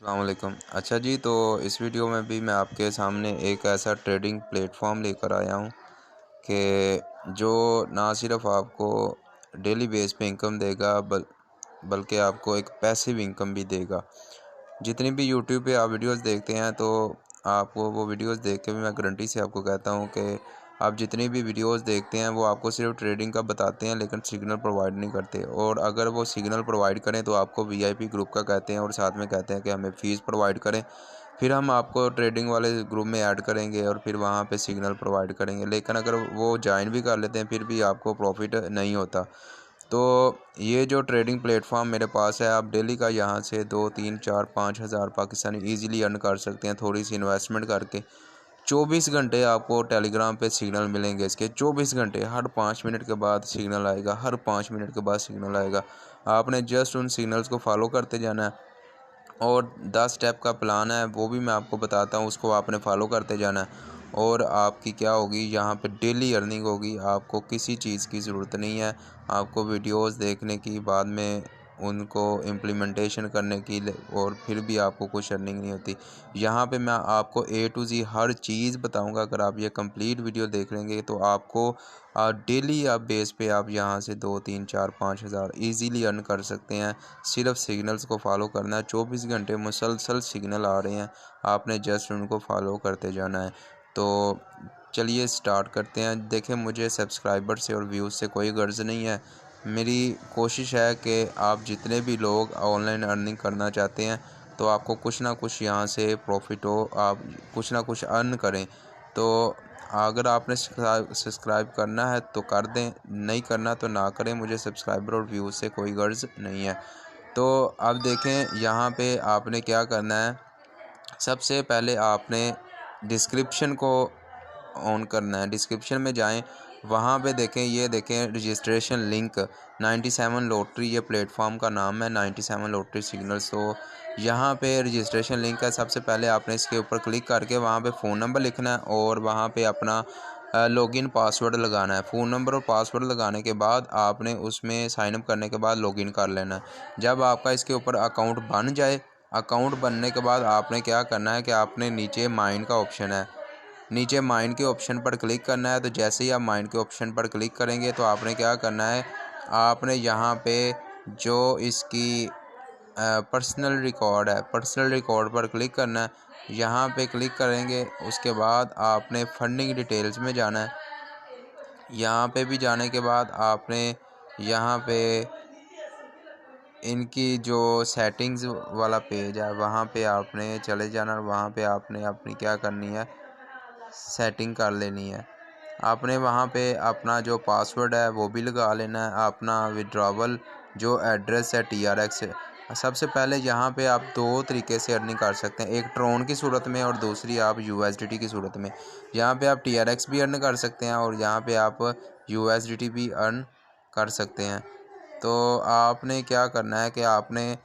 अस्सलाम वालेकुम। अच्छा जी, तो इस वीडियो में भी मैं आपके सामने एक ऐसा ट्रेडिंग प्लेटफॉर्म लेकर आया हूँ कि जो ना सिर्फ आपको डेली बेस पे इनकम देगा बल्कि आपको एक पैसिव इनकम भी देगा। जितनी भी यूट्यूब पे आप वीडियोस देखते हैं तो आपको वो वीडियोस देख के भी मैं गारंटी से आपको कहता हूँ कि आप जितनी भी वीडियोस देखते हैं वो आपको सिर्फ ट्रेडिंग का बताते हैं, लेकिन सिग्नल प्रोवाइड नहीं करते। और अगर वो सिग्नल प्रोवाइड करें तो आपको वीआईपी ग्रुप का कहते हैं और साथ में कहते हैं कि हमें फ़ीस प्रोवाइड करें, फिर हम आपको ट्रेडिंग वाले ग्रुप में ऐड करेंगे और फिर वहाँ पे सिग्नल प्रोवाइड करेंगे। लेकिन अगर वो ज्वाइन भी कर लेते हैं फिर भी आपको प्रॉफिट नहीं होता। तो ये जो ट्रेडिंग प्लेटफॉर्म मेरे पास है, आप डेली का यहाँ से 2 3 4 5 हज़ार पाकिस्तानी ईजिली अर्न कर सकते हैं थोड़ी सी इन्वेस्टमेंट करके। 24 घंटे आपको टेलीग्राम पे सिग्नल मिलेंगे इसके। 24 घंटे, हर 5 मिनट के बाद सिग्नल आएगा, हर 5 मिनट के बाद सिग्नल आएगा। आपने जस्ट उन सिग्नल्स को फॉलो करते जाना है और 10 स्टेप का प्लान है वो भी मैं आपको बताता हूँ, उसको आपने फॉलो करते जाना है और आपकी क्या होगी, यहाँ पे डेली अर्निंग होगी। आपको किसी चीज़ की ज़रूरत नहीं है, आपको वीडियोस देखने की, बाद में उनको इम्प्लीमेंटेशन करने की, और फिर भी आपको कुछ अर्निंग नहीं होती। यहाँ पे मैं आपको A to Z हर चीज़ बताऊँगा। अगर आप ये कंप्लीट वीडियो देख लेंगे तो आपको डेली आप बेस पे आप यहाँ से 2 3 4 5 हज़ार ईज़िली अर्न कर सकते हैं। सिर्फ सिग्नल्स को फॉलो करना है। 24 घंटे मुसलसल सिग्नल आ रहे हैं, आपने जस्ट उनको फॉलो करते जाना है। तो चलिए स्टार्ट करते हैं। देखें, मुझे सब्सक्राइबर से और व्यूज़ से कोई गर्ज़ नहीं है। मेरी कोशिश है कि आप जितने भी लोग ऑनलाइन अर्निंग करना चाहते हैं तो आपको कुछ ना कुछ यहाँ से प्रॉफिट हो, आप कुछ ना कुछ अर्न करें। तो अगर आपने सब्सक्राइब करना है तो कर दें, नहीं करना तो ना करें। मुझे सब्सक्राइबर और व्यूज़ से कोई गर्ज़ नहीं है। तो अब देखें, यहाँ पे आपने क्या करना है। सबसे पहले आपने डिस्क्रिप्शन को ऑन करना है। डिस्क्रिप्शन में जाएं, वहाँ पे देखें, ये देखें रजिस्ट्रेशन लिंक 97 लॉटरी, ये प्लेटफॉर्म का नाम है 97 लॉटरी सिग्नल्स। तो यहाँ पे रजिस्ट्रेशन लिंक है। सबसे पहले आपने इसके ऊपर क्लिक करके वहाँ पे फ़ोन नंबर लिखना है और वहाँ पे अपना लॉगिन पासवर्ड लगाना है। फ़ोन नंबर और पासवर्ड लगाने के बाद आपने उसमें साइनअप करने के बाद लॉगिन कर लेना है। जब आपका इसके ऊपर अकाउंट बन जाए, अकाउंट बनने के बाद आपने क्या करना है कि आपने नीचे माइन का ऑप्शन है, नीचे माइन के ऑप्शन पर क्लिक करना है। तो जैसे ही आप माइन के ऑप्शन पर क्लिक करेंगे तो आपने क्या करना है, आपने यहाँ पे जो इसकी पर्सनल रिकॉर्ड है, पर्सनल रिकॉर्ड पर क्लिक करना है। यहाँ पे क्लिक करेंगे, उसके बाद आपने फंडिंग डिटेल्स में जाना है। यहाँ पे भी जाने के बाद आपने यहाँ पे इनकी जो सेटिंग्स वाला पेज है वहाँ पे आपने चले जाना और वहाँ पे आपने अपनी क्या करनी है, सेटिंग कर लेनी है। आपने वहाँ पे अपना जो पासवर्ड है वो भी लगा लेना है। अपना विड्रॉवल जो एड्रेस है TRX, सबसे पहले यहाँ पे आप दो तरीके से अर्निंग कर सकते हैं, एक ट्रोन की सूरत में और दूसरी आप USDT की सूरत में। यहाँ पे आप TRX भी अर्न कर सकते हैं और यहाँ पे आप USDT भी अर्न कर सकते हैं। तो आपने क्या करना है कि आपने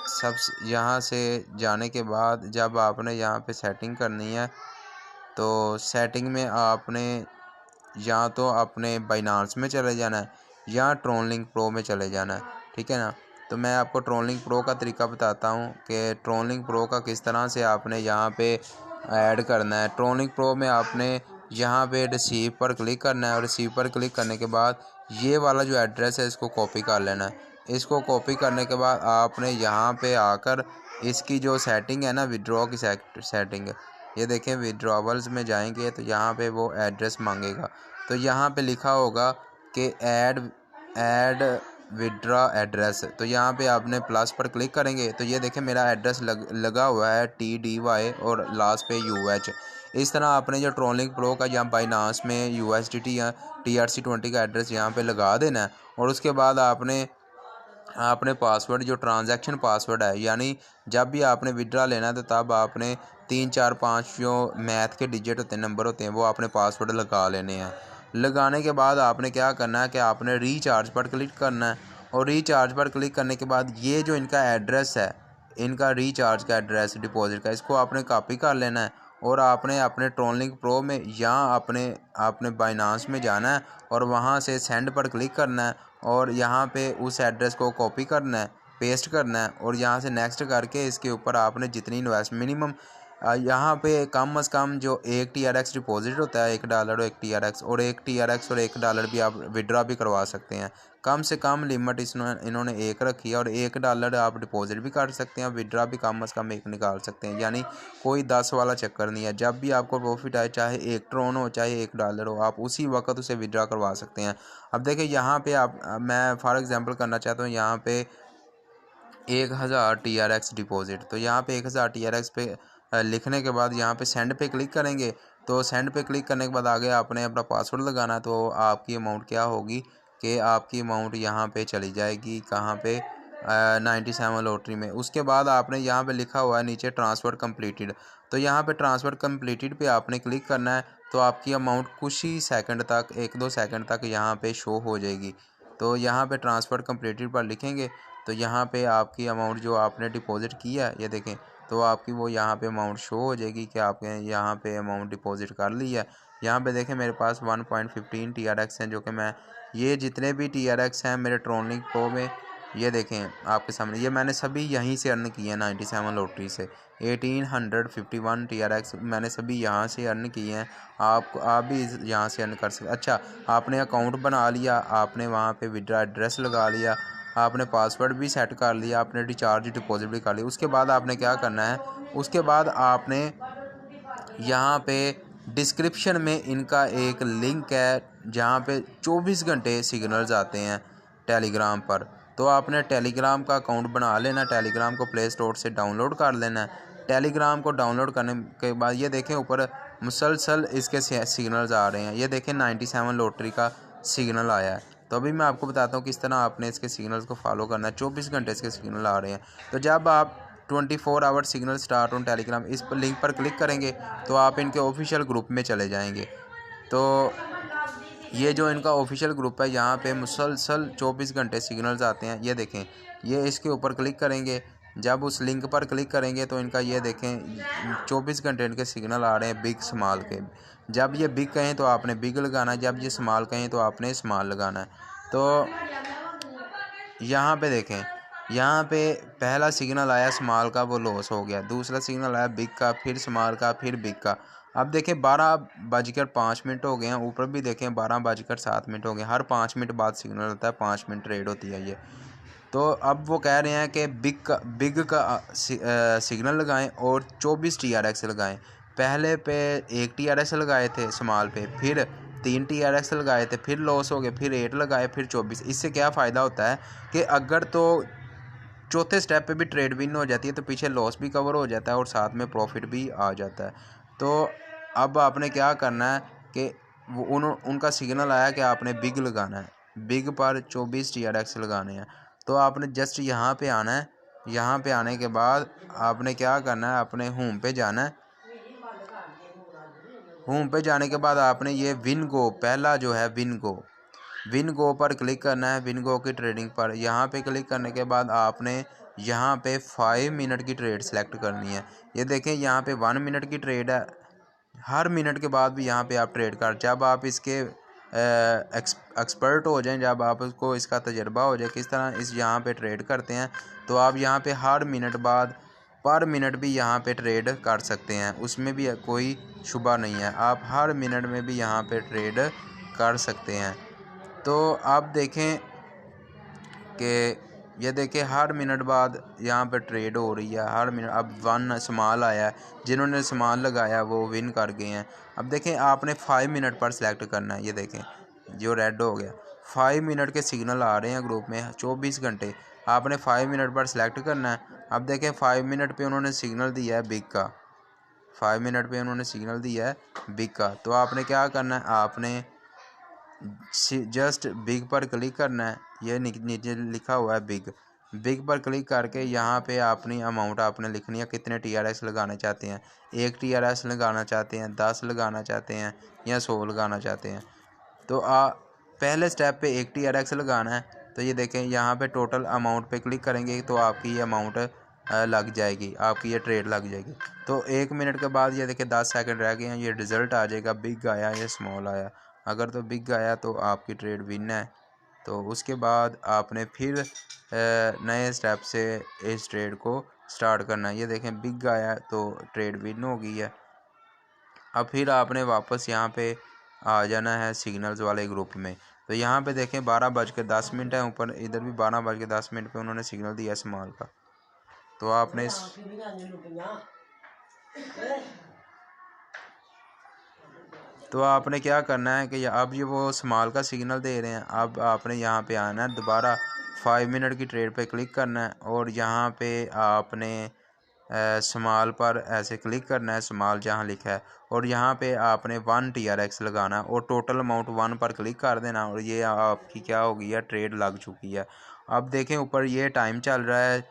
सब यहाँ से जाने के बाद जब आपने यहाँ पे सेटिंग करनी है तो सेटिंग में आपने या तो अपने बाइनांस में चले जाना है या ट्रोनलिंक प्रो में चले जाना है, ठीक है ना। तो मैं आपको ट्रोनलिंक प्रो का तरीका बताता हूँ कि ट्रोनलिंक प्रो का किस तरह से आपने यहाँ पे ऐड करना है। ट्रोनलिंक प्रो में आपने यहाँ पे रिसीव पर क्लिक करना है और रिसीव पर क्लिक करने के बाद ये वाला जो एड्रेस है इसको कॉपी कर लेना है। इसको कॉपी करने के बाद आपने यहाँ पे आकर इसकी जो सेटिंग है ना, विड्रॉ की सेटिंग, ये देखें विड्रॉवल्स में जाएंगे तो यहाँ पे वो एड्रेस मांगेगा। तो यहाँ पे लिखा होगा कि ऐड विड्रॉ एड्रेस। तो यहाँ पे आपने प्लस पर क्लिक करेंगे तो ये देखें मेरा एड्रेस लगा हुआ है TDY और लास्ट पे UH। इस तरह आपने जो ट्रोनलिंक प्रो का यहाँ बाइनांस में USDT या TRC20 का एड्रेस यहाँ पे लगा देना है और उसके बाद आपने पासवर्ड जो ट्रांजैक्शन पासवर्ड है, यानी जब भी आपने विड्रा लेना है तो तब आपने 3 4 5 जो मैथ के डिजिट होते हैं, नंबर होते हैं, वो आपने पासवर्ड लगा लेने हैं। लगाने के बाद आपने क्या करना है कि आपने रीचार्ज पर क्लिक करना है और रीचार्ज पर क्लिक करने के बाद ये जो इनका एड्रेस है, इनका रीचार्ज का एड्रेस डिपॉजिट का, इसको आपने कॉपी कर लेना है और आपने अपने ट्रोनलिंक प्रो में या आपने बाइनांस में जाना है और वहाँ से सेंड पर क्लिक करना है और यहाँ पे उस एड्रेस को कॉपी करना है पेस्ट करना है और यहाँ से नेक्स्ट करके इसके ऊपर आपने जितनी इन्वेस्ट मिनिमम यहाँ पे कम से कम जो एक TRX डिपॉजिट होता है $1 और एक TRX और $1 भी आप विड्रा भी करवा सकते हैं। कम से कम लिमिट इन्होंने एक रखी है और $1 आप डिपॉजिट भी कर सकते हैं, विड्रा भी कम से कम एक निकाल सकते हैं, यानी कोई 10 वाला चक्कर नहीं है। जब भी आपको प्रॉफिट आए, चाहे 1 ट्रोन हो चाहे $1 हो, आप उसी वक्त उसे विड्रा करवा सकते हैं। अब देखिए यहाँ पे मैं फॉर एग्जांपल करना चाहता हूँ यहाँ पे 1000 TRX डिपॉजिट। तो यहाँ पे 1000 TRX पे लिखने के बाद यहाँ पे सेंड पे क्लिक करेंगे। तो सेंड पे क्लिक करने के बाद आगे आपने अपना पासवर्ड लगाना है। तो आपकी अमाउंट क्या होगी कि आपकी अमाउंट यहाँ पे चली जाएगी कहाँ पे 97 लॉटरी में। उसके बाद आपने यहाँ पे लिखा हुआ है नीचे ट्रांसफ़र कंप्लीटेड। तो यहाँ पे ट्रांसफ़र कंप्लीटेड पे आपने क्लिक करना है। तो आपकी अमाउंट कुछ ही सेकंड तक 1-2 सेकंड तक यहाँ पे शो हो जाएगी। तो यहाँ पे ट्रांसफ़र कंप्लीटेड पर लिखेंगे तो यहाँ पे आपकी अमाउंट जो आपने डिपॉजिट किया ये देखें, तो आपकी वो यहाँ पे अमाउंट शो हो जाएगी कि आपने यहाँ पे अमाउंट डिपॉजिट कर ली है। यहाँ पे देखें मेरे पास 1.15 TRX हैं, जो कि मैं ये जितने भी TRX हैं मेरे ट्रोनिक प्रो में, ये देखें आपके सामने, ये मैंने सभी यहीं से अर्न किए हैं 97 लॉटरी से। 1851 TRX मैंने सभी यहाँ से अर्न किए हैं। आप भी यहाँ से अर्न कर सकते। अच्छा, आपने अकाउंट बना लिया, आपने वहाँ पे विड्रा एड्रेस लगा लिया, आपने पासवर्ड भी सेट कर लिया, आपने रिचार्ज डिपॉजिट भी कर लिया। उसके बाद आपने क्या करना है, उसके बाद आपने यहाँ पे डिस्क्रिप्शन में इनका एक लिंक है जहाँ पे 24 घंटे सिग्नल्स आते हैं टेलीग्राम पर। तो आपने टेलीग्राम का अकाउंट बना लेना, टेलीग्राम को प्ले स्टोर से डाउनलोड कर लेना है। टेलीग्राम को डाउनलोड करने के बाद ये देखें ऊपर मुसलसल इसके सिग्नल्स आ रहे हैं। ये देखें 97 लॉटरी का सिग्नल आया है। तो अभी मैं आपको बताता हूँ किस तरह आपने इसके सिग्नल्स को फॉलो करना है। 24 घंटे इसके सिग्नल आ रहे हैं। तो जब आप 24 hour signal start on Telegram इस पर लिंक पर क्लिक करेंगे तो आप इनके ऑफिशियल ग्रुप में चले जाएंगे। तो ये जो इनका ऑफिशियल ग्रुप है यहाँ पे मुसलसल 24 घंटे सिग्नल्स आते हैं। ये देखें, ये इसके ऊपर क्लिक करेंगे, जब उस लिंक पर क्लिक करेंगे तो इनका ये देखें 24 घंटे इनके सिग्नल आ रहे हैं बिग स्मॉल के। जब ये बिग कहें तो आपने बिग लगाना है, जब ये स्मॉल कहें तो आपने स्मॉल लगाना है। तो यहाँ पे देखें, यहाँ पे पहला सिग्नल आया स्मॉल का, वो लॉस हो गया। दूसरा सिग्नल आया बिग का, फिर स्मॉल का, फिर बिग का। अब देखें 12:05 हो गए हैं। ऊपर भी देखें 12:07 हो गए। हर 5 मिनट बाद सिग्नल होता है, 5 मिनट ट्रेड होती है ये। तो अब वो कह रहे हैं कि बिग का सिग्नल लगाएं और 24 TRX लगाएं। पहले पे 1 TRX लगाए थे स्मॉल पे, फिर 3 TRX लगाए थे, फिर लॉस हो गए, फिर 8 लगाए, फिर 24। इससे क्या फ़ायदा होता है कि अगर तो चौथे स्टेप पे भी ट्रेड विन हो जाती है तो पीछे लॉस भी कवर हो जाता है और साथ में प्रॉफिट भी आ जाता है। तो अब आपने क्या करना है कि वो उनका सिग्नल आया कि आपने बिग लगाना है, बिग पर 24 TRX लगाने हैं। तो आपने जस्ट यहाँ पे आना है। यहाँ पे आने के बाद आपने क्या करना है, अपने होम पे जाना है। होम पे जाने के बाद आपने ये विनगो, पहला जो है विनगो पर क्लिक करना है। विनगो की ट्रेडिंग पर यहाँ पे क्लिक करने के बाद आपने यहाँ पे 5 मिनट की ट्रेड सेलेक्ट करनी है। ये देखें यहाँ पे 1 मिनट की ट्रेड है। हर मिनट के बाद भी यहाँ पे आप ट्रेड कर, जब आप इसके एक्सपर्ट हो जाएं, जब आपको इसका तजर्बा हो जाए किस तरह इस यहाँ पे ट्रेड करते हैं, तो आप यहाँ पे हर मिनट बाद पर मिनट भी यहाँ पे ट्रेड कर सकते हैं। उसमें भी कोई शुबा नहीं है, आप हर मिनट में भी यहाँ पे ट्रेड कर सकते हैं। तो आप देखें कि ये देखें हर मिनट बाद यहाँ पे ट्रेड हो रही है, हर मिनट। अब 1 स्मॉल आया है, जिन्होंने स्मॉल लगाया वो विन कर गए हैं। अब देखें आपने 5 मिनट पर सेलेक्ट करना है। ये देखें जो रेड हो गया, 5 मिनट के सिग्नल आ रहे हैं ग्रुप में 24 घंटे। आपने 5 मिनट पर सेलेक्ट करना है। अब देखें 5 मिनट पे उन्होंने सिग्नल दिया है बिग का, 5 मिनट पे उन्होंने सिग्नल दिया है बिग का। तो आपने क्या करना है, आपने जस्ट बिग पर क्लिक करना है। ये नीचे लिखा हुआ है बिग पर क्लिक करके यहाँ पे अपनी अमाउंट आपने लिखनी है, कितने TRX लगाना चाहते हैं। 1 TRX लगाना चाहते हैं, 10 लगाना चाहते हैं या 100 लगाना चाहते हैं। तो पहले स्टेप पे 1 TRX लगाना है। तो ये देखें यहाँ पे टोटल अमाउंट पे क्लिक करेंगे तो आपकी ये अमाउंट लग जाएगी, आपकी ये ट्रेड लग जाएगी। तो 1 मिनट के बाद ये देखें 10 सेकंड रह गए हैं, ये रिज़ल्ट आ जाएगा बिग आया या स्मॉल आया। अगर तो बिग आया तो आपकी ट्रेड विन है। तो उसके बाद आपने फिर नए स्टेप से इस ट्रेड को स्टार्ट करना है। ये देखें बिग आया तो ट्रेड विन हो गई है। अब फिर आपने वापस यहाँ पे आ जाना है सिग्नल्स वाले ग्रुप में। तो यहाँ पे देखें 12:10 है, ऊपर इधर भी 12:10 पे उन्होंने सिग्नल दिया स्मॉल का। तो आपने क्या करना है कि अब ये वो स्मॉल का सिग्नल दे रहे हैं। अब आपने यहाँ पे आना है, दोबारा 5 मिनट की ट्रेड पे क्लिक करना है और यहाँ पे आपने स्मॉल पर ऐसे क्लिक करना है, स्मॉल जहाँ लिखा है, और यहाँ पे आपने 1 TRX लगाना है और टोटल अमाउंट 1 पर क्लिक कर देना और ये आपकी क्या हो गई है, ट्रेड लग चुकी है। अब देखें ऊपर ये टाइम चल रहा है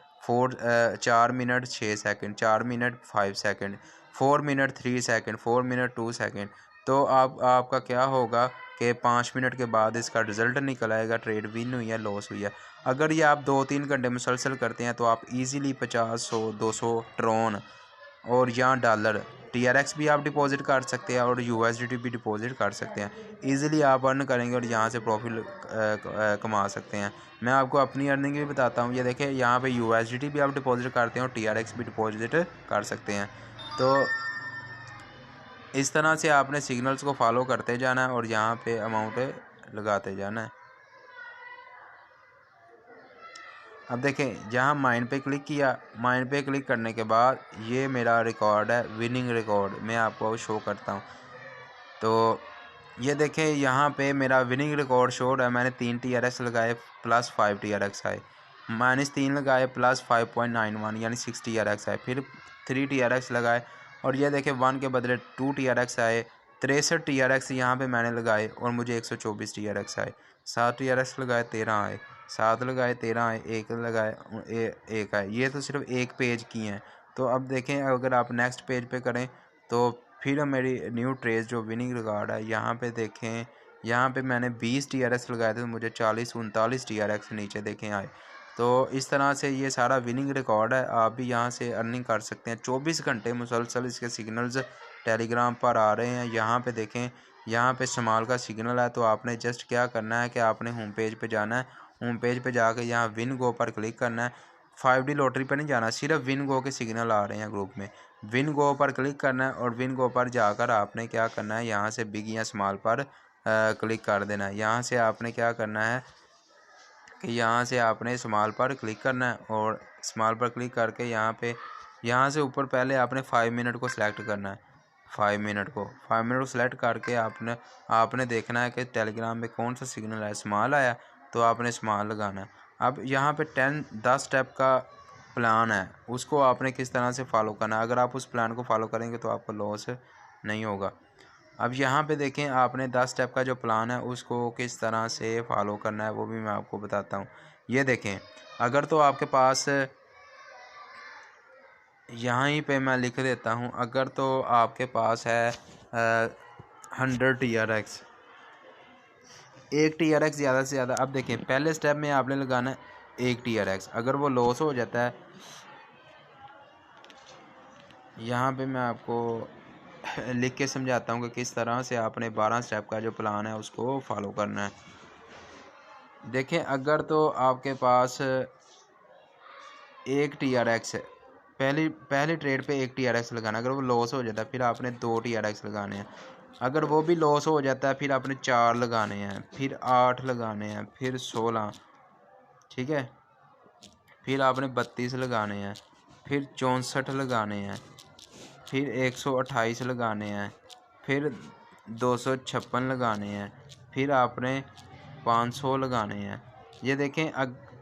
4 minute 6 second, 4 minute 5 second, 4 minute 3 second, 4 minute 2 second. तो आपका क्या होगा कि 5 मिनट के बाद इसका रिज़ल्ट निकल आएगा, ट्रेड विन हुई है लॉस हुई है। अगर ये आप 2-3 घंटे मुसलसल करते हैं तो आप इजीली 50, 100, 200 ट्रॉन और या डॉलर TRX भी आप डिपॉजिट कर सकते हैं और USDT भी डिपॉजिट कर सकते हैं। इजीली आप अर्न करेंगे और यहाँ से प्रॉफिट कमा सकते हैं। मैं आपको अपनी अर्निंग भी बताता हूँ। ये देखिए यहाँ पे USDT भी आप डिपॉजिट करते हैं और TRX भी डिपॉजिट कर सकते हैं। तो इस तरह से आपने सिग्नल्स को फॉलो करते जाना है और यहाँ पे अमाउंट लगाते जाना है। अब देखें जहाँ माइन पे क्लिक किया, माइन पे क्लिक करने के बाद ये मेरा रिकॉर्ड है, विनिंग रिकॉर्ड, मैं आपको शो करता हूँ। तो ये देखें यहाँ पे मेरा विनिंग रिकॉर्ड शो है। मैंने 3 TRX लगाए प्लस 5 TRX आए, -3 लगाए प्लस 5.91 यानी 6 TRX आए, फिर 3 TRX लगाए और ये देखें 1 के बदले 2 TRX आए। 63 TRX यहाँ पे मैंने लगाए और मुझे 124 TRX आए। 7 TRX लगाए 13 आए, 7 लगाए 13 आए, 1 लगाए 1 आए। ये तो सिर्फ एक पेज की हैं। तो अब देखें अगर आप नेक्स्ट पेज पे करें तो फिर मेरी न्यू ट्रेस जो विनिंग रिकॉर्ड है, यहाँ पे देखें, यहाँ पे मैंने 20 TRX लगाए थे तो मुझे 40-39 TRX नीचे देखें आए। तो इस तरह से ये सारा विनिंग रिकॉर्ड है। आप भी यहाँ से अर्निंग कर सकते हैं। 24 घंटे मुसलसल इसके सिग्नल्स टेलीग्राम पर आ रहे हैं। यहाँ पे देखें, यहाँ पे स्मॉल का सिग्नल है। तो आपने जस्ट क्या करना है कि आपने होम पेज पे जाना है। होम पेज पे जाकर यहाँ विन गो पर क्लिक करना है। 5D लॉटरी पर नहीं जाना, सिर्फ विन गो के सिग्नल आ रहे हैं ग्रुप में। विन गो पर क्लिक करना है और विन गो पर जाकर आपने क्या करना है, यहाँ से बिग या स्मॉल पर क्लिक कर देना है। यहाँ से आपने क्या करना है कि यहाँ से आपने स्मॉल पर क्लिक करना है और स्मॉल पर क्लिक करके यहाँ से ऊपर पहले आपने 5 मिनट को सिलेक्ट करना है। 5 मिनट को सिलेक्ट करके आपने देखना है कि टेलीग्राम में कौन सा सिग्नल है, स्मॉल आया तो आपने स्मॉल लगाना है। अब यहाँ पे 10 स्टेप का प्लान है, उसको आपने किस तरह से फॉलो करना है। अगर आप उस प्लान को फॉलो करेंगे तो आपको लॉस नहीं होगा। अब यहाँ पे देखें आपने 10 स्टेप का जो प्लान है उसको किस तरह से फॉलो करना है वो भी मैं आपको बताता हूँ। ये देखें, अगर तो आपके पास यहाँ ही पे मैं लिख देता हूँ, अगर तो आपके पास है 100 TRX, 1 TRX ज़्यादा से ज़्यादा। अब देखें पहले स्टेप में आपने लगाना है 1 TRX। अगर वो लॉस हो जाता है, यहाँ पे मैं आपको लिख के समझाता हूँ कि किस तरह से आपने 12 स्टेप का जो प्लान है उसको फॉलो करना है। देखें अगर तो आपके पास 1 TRX है, पहली ट्रेड पे 1 TRX लगाना। अगर वो लॉस हो जाता है फिर आपने 2 TRX लगाने हैं। अगर वो भी लॉस हो जाता है फिर आपने 4 लगाने हैं, फिर 8 लगाने हैं, फिर 16, ठीक है, फिर आपने 32 लगाने हैं, फिर 64 लगाने हैं, फिर 128 लगाने हैं, फिर 256 लगाने हैं, फिर आपने 500 लगाने हैं। ये देखें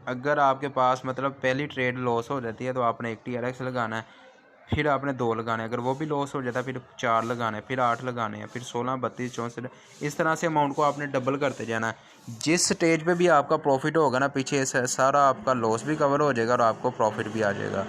अगर आपके पास मतलब पहली ट्रेड लॉस हो जाती है तो आपने 1 TRX लगाना है, फिर आपने 2 लगाने हैं। अगर वो भी लॉस हो जाता है फिर 4 लगाने हैं, फिर 8 लगाने हैं, फिर 16, 32, 64। इस तरह से अमाउंट को आपने डबल करते जाना है। जिस स्टेज पे भी आपका प्रॉफिट होगा ना, पीछे सारा आपका लॉस भी कवर हो जाएगा और आपको प्रॉफिट भी आ जाएगा।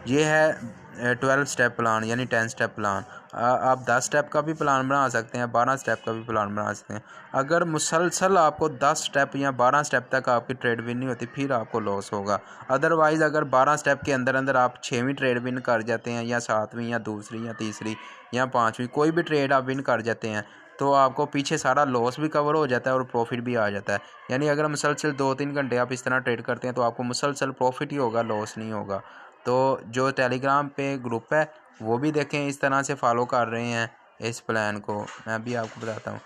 ये है 12 स्टेप प्लान यानी 10 स्टेप प्लान। आप 10 स्टेप का भी प्लान बना सकते हैं, 12 स्टेप का भी प्लान बना सकते हैं। अगर मुसलसल आपको 10 स्टेप या 12 स्टेप तक आपकी ट्रेड विन नहीं होती फिर आपको लॉस होगा। अदरवाइज़ अगर 12 स्टेप के अंदर अंदर आप 6वीं ट्रेड विन कर जाते हैं या 7वीं या दूसरी या तीसरी या 5वीं कोई भी ट्रेड आप विन कर जाते हैं तो आपको पीछे सारा लॉस भी कवर हो जाता है और प्रॉफिट भी आ जाता है। यानी अगर मुसलसल 2-3 घंटे आप इस तरह ट्रेड करते हैं तो आपको मुसलसल प्रॉफिट ही होगा, लॉस नहीं होगा। तो जो टेलीग्राम पे ग्रुप है वो भी देखें, इस तरह से फॉलो कर रहे हैं इस प्लान को। मैं भी आपको बताता हूँ।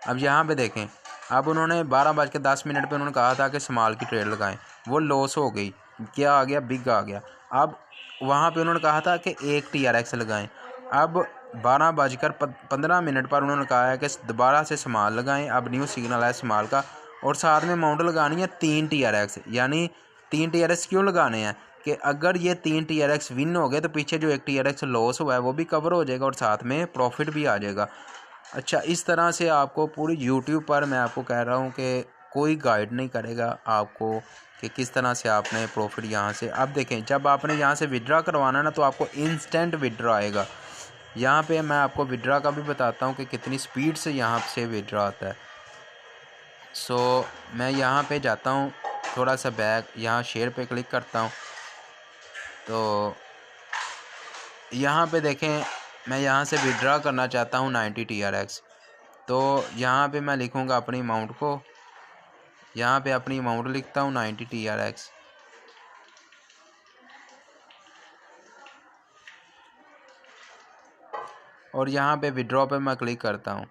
अब यहाँ पे देखें, अब उन्होंने 12:10 पे उन्होंने कहा था कि स्मॉल की ट्रेड लगाएं, वो लॉस हो गई, क्या आ गया, बिग आ गया। अब वहाँ पे उन्होंने कहा था कि 1 TRX लगाएं। अब 12:15 पर उन्होंने कहा है कि दोबारा से स्मॉल लगाएं। अब न्यू सिग्नल है स्मॉल का, और साथ में अमाउंट लगानी है 3 TRX। यानी 3 TRX क्यों लगाने हैं कि अगर ये 3 TRX विन हो गए तो पीछे जो 1 TRX लॉस हुआ है वो भी कवर हो जाएगा और साथ में प्रॉफिट भी आ जाएगा। अच्छा, इस तरह से आपको पूरी यूट्यूब पर मैं आपको कह रहा हूँ कि कोई गाइड नहीं करेगा आपको कि किस तरह से आपने प्रॉफिट यहाँ से। अब देखें, जब आपने यहाँ से विड्रा करवाना ना तो आपको इंस्टेंट विड्रा आएगा। यहाँ पे मैं आपको विड्रा का भी बताता हूँ कि कितनी स्पीड से यहाँ से विड्रा आता है। सो मैं यहाँ पे जाता हूँ, थोड़ा सा बैक, यहाँ शेयर पे क्लिक करता हूँ। तो यहाँ पे देखें, मैं यहाँ से विड्रा करना चाहता हूँ 90 TRX। तो यहाँ पे मैं लिखूँगा अपनी अमाउंट को, यहाँ पे अपनी अमाउंट लिखता हूँ 90 TRX। और यहाँ पे विड्रॉ पे मैं क्लिक करता हूँ।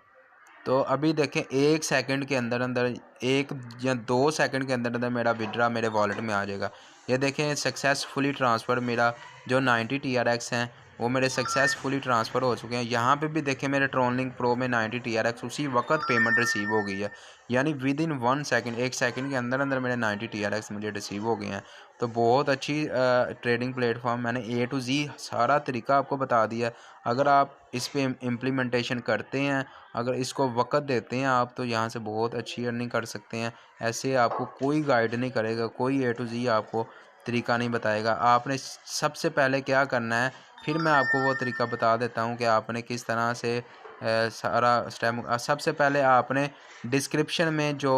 तो अभी देखें 1 सेकंड के अंदर अंदर, 1 या 2 सेकंड के अंदर अंदर मेरा विड्रा मेरे वॉलेट में आ जाएगा। ये देखें सक्सेसफुली ट्रांसफ़र, मेरा जो 90 TRX हैं वो मेरे सक्सेसफुली ट्रांसफ़र हो चुके हैं। यहाँ पे भी देखें मेरे ट्रोलिंग प्रो में 90 TRX उसी वक्त पेमेंट रिसीव हो गई है। यानी विद इन 1 सेकंड, 1 सेकंड के अंदर अंदर मेरे 90 TRX मुझे रिसीव हो गए हैं। तो बहुत अच्छी ट्रेडिंग प्लेटफॉर्म, मैंने A to Z सारा तरीका आपको बता दिया। अगर आप इस पर इम्प्लीमेंटेशन करते हैं, अगर इसको वक़्त देते हैं आप, तो यहाँ से बहुत अच्छी अर्निंग कर सकते हैं। ऐसे आपको कोई गाइड नहीं करेगा, कोई A to Z आपको तरीका नहीं बताएगा। आपने सबसे पहले क्या करना है, फिर मैं आपको वो तरीका बता देता हूँ कि आपने किस तरह से सारा स्टेप। सबसे पहले आपने डिस्क्रिप्शन में जो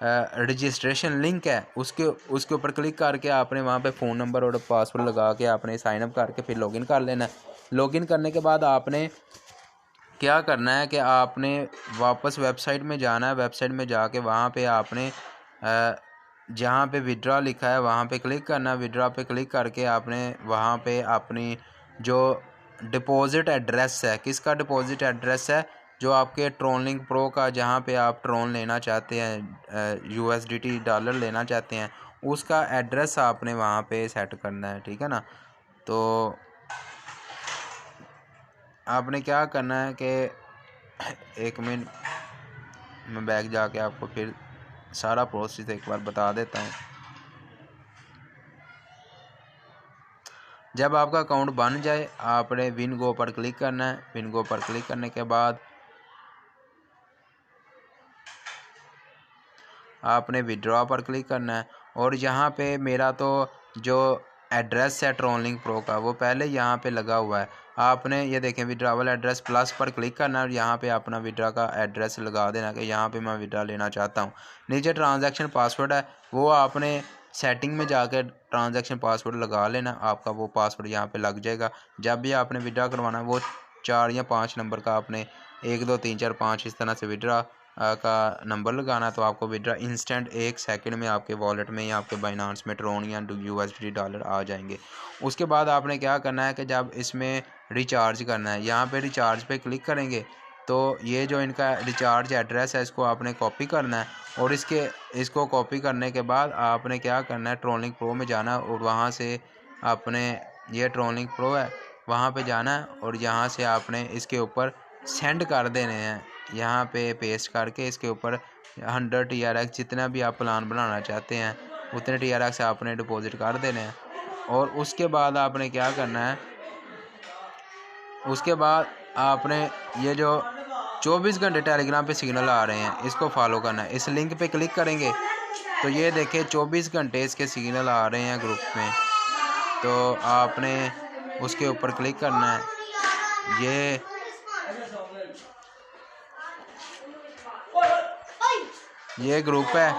रजिस्ट्रेशन लिंक है उसके ऊपर क्लिक करके आपने वहाँ पे फ़ोन नंबर और पासवर्ड लगा के आपने साइन अप करके फिर लॉगिन कर लेना है। लॉगिन करने के बाद आपने क्या करना है कि आपने वापस वेबसाइट में जाना है। वेबसाइट में जाके वहाँ पे आपने जहाँ पे विड्रा लिखा है वहाँ पे क्लिक करना है। विड्रा पे क्लिक करके आपने वहाँ पे अपनी जो डिपॉज़िट एड्रेस है, किसका डिपॉज़िट एड्रेस है, जो आपके ट्रोलिंग प्रो का, जहाँ पे आप ट्रोन लेना चाहते हैं, USDT डॉलर लेना चाहते हैं, उसका एड्रेस आपने वहाँ पे सेट करना है, ठीक है ना। तो आपने क्या करना है कि 1 मिनट मैं बैक जाके आपको फिर सारा प्रोसेस एक बार बता देता हूँ। जब आपका अकाउंट बन जाए आपने विन गो पर क्लिक करना है। विन गो पर क्लिक करने के बाद आपने विड्रॉ पर क्लिक करना है। और यहाँ पे मेरा तो जो एड्रेस है ट्रोलिंग प्रो का वो पहले यहाँ पे लगा हुआ है। आपने ये देखें विड्रावल एड्रेस प्लस पर क्लिक करना है और यहाँ पे अपना विड्रा का एड्रेस लगा देना कि यहाँ पे मैं विड्रा लेना चाहता हूँ। नीचे ट्रांजैक्शन पासवर्ड है, वो आपने सेटिंग में जाकर ट्रांजैक्शन पासवर्ड लगा लेना, आपका वो पासवर्ड यहाँ पे लग जाएगा। जब भी आपने विड्रा करवाना है वो 4 या 5 नंबर का आपने 1 2 3 4 5 इस तरह से विड्रा का नंबर लगाना, तो आपको विड्रा इंस्टेंट 1 सेकंड में आपके वॉलेट में या आपके बाइनांस में ट्रोन या USDT डॉलर आ जाएंगे। उसके बाद आपने क्या करना है कि जब इसमें रिचार्ज करना है, यहाँ पे रिचार्ज पे क्लिक करेंगे तो ये जो इनका रिचार्ज एड्रेस है इसको आपने कॉपी करना है। और इसको कॉपी करने के बाद आपने क्या करना है, ट्रोलिंग प्रो में जाना और वहाँ से आपने, ये ट्रोलिंग प्रो है, वहाँ पे जाना है और यहाँ से आपने इसके ऊपर सेंड कर देने हैं। यहाँ पे पेस्ट करके इसके ऊपर 100 TRX जितना भी आप प्लान बनाना चाहते हैं उतने TRX आपने डिपॉजिट कर देने हैं। और उसके बाद आपने क्या करना है, उसके बाद आपने ये जो 24 घंटे टेलीग्राम पे सिग्नल आ रहे हैं इसको फॉलो करना है। इस लिंक पे क्लिक करेंगे तो ये देखिए 24 घंटे इसके सिग्नल आ रहे हैं ग्रुप में, तो आपने उसके ऊपर क्लिक करना है। ये ग्रुप है,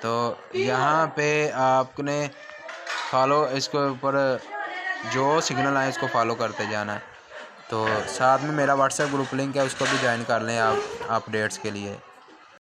तो यहाँ पे आपने फॉलो, इसके ऊपर जो सिग्नल आए इसको फॉलो करते जाना है। तो साथ में मेरा व्हाट्सएप ग्रुप लिंक है, उसको भी ज्वाइन कर लें आप अपडेट्स के लिए।